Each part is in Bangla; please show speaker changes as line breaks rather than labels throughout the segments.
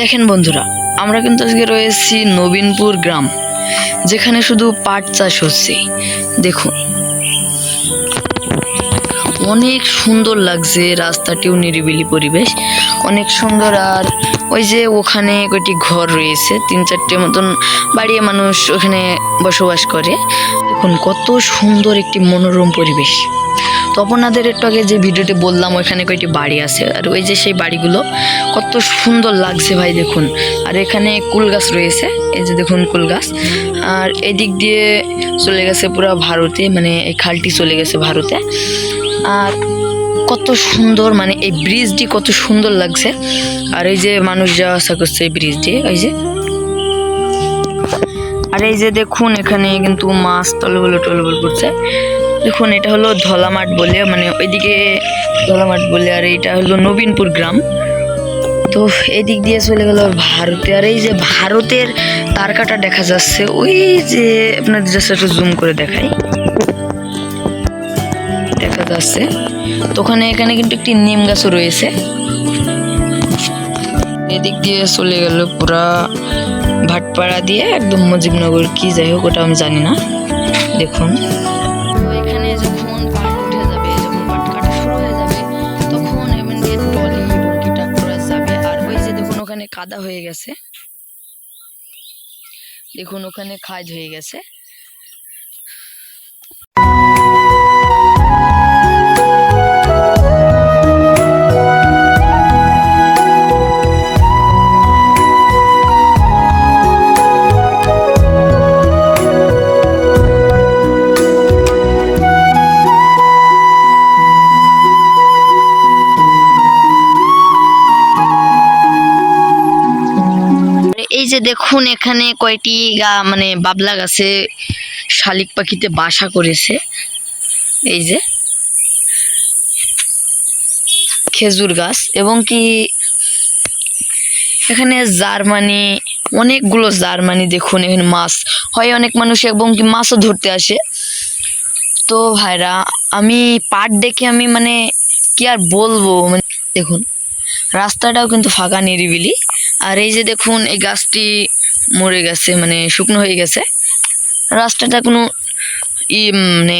দেখেন বন্ধুরা, আমরা কিন্তু আজকে রয়েছি নবীনপুর গ্রাম, যেখানে শুধু পাট চাষ হচ্ছে। দেখুন, অনেক সুন্দর লাগছে, রাস্তাটিও নিরিবিলি পরিবেশ, অনেক সুন্দর। আর ওই যে ওখানে কয়টি ঘর রয়েছে, 3-4টে মতন বাড়িয়ে মানুষ ওখানে বসবাস করে। দেখুন কত সুন্দর একটি মনোরম পরিবেশ। তো আপনাদের একটু আগে যে ভিডিওতে বললাম ওইখানে কয়টি বাড়ি আছে, আর ওই যে সেই বাড়িগুলো কত সুন্দর লাগছে ভাই দেখুন। আর এখানে কুল গাছ রয়েছে, এই যে দেখুন কুল গাছ। আর এদিক দিয়ে চলে গেছে পুরো ভারতে, মানে এই খালটি চলে গেছে ভারতে। আর কত সুন্দর, মানে এই ব্রিজটি কত সুন্দর লাগছে। আর এই যে মানুষ যাওয়া আসা করছে এই ব্রিজ দিয়ে, এই যে। আর এই যে দেখুন এখানে কিন্তু মাছ টলবল করছে। দেখুন এটা হলো ধলামাঠ বলে, মানে ওইদিকে ধলামাঠ বলে, আর এইটা হলো নবীনপুর গ্রাম। তো এদিক দিয়ে চলে গেল ভারতে। আর এই যে ভারতের তারকাটা দেখা যাচ্ছে, ওই যে আপনাদের জাস্ট একটু জুম করে দেখাই, দেখা যাচ্ছে। তো এখানে কিন্তু একটি নিম গাছও রয়েছে। এদিক দিয়ে চলে গেল পুরা ভাটপাড়া দিয়ে একদম মুজিবনগর, কি যাই হোক ওটা আমি জানি না। দেখুন এখানে যখন পাট উঠে যাবে, যখন পাট কাটা শুরু হয়ে যাবে, তখন এমন দিয়ে টলি বগি ট্রাক্টর যাবে। আর ওই যে দেখুন ওখানে কাদা হয়ে গেছে, দেখুন ওখানে খাদ হয়ে গেছে। এই যে দেখুন এখানে কয়টি মানে বাবলা গাছে শালিক পাখিতে বাসা করেছে। এই যে খেজুর গাছ, এবং কি এখানে জার্মানি, অনেকগুলো জার্মানি। দেখুন এখানে মাছ হয়, অনেক মানুষ এবং কি মাছও ধরতে আসে। তো ভাইরা, আমি পাট দেখে আমি মানে কি আর বলবো, মানে দেখুন রাস্তাটাও কিন্তু ফাঁকা নিরিবিলি। আর এই যে দেখুন এই গাছটি মরে গেছে, মানে শুকনো হয়ে গেছে। রাস্তাটা কোনো মানে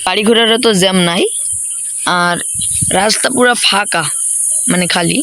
গাড়ি ঘোড়ারও তো জ্যাম নাই, আর রাস্তা পুরো ফাঁকা, মানে খালি।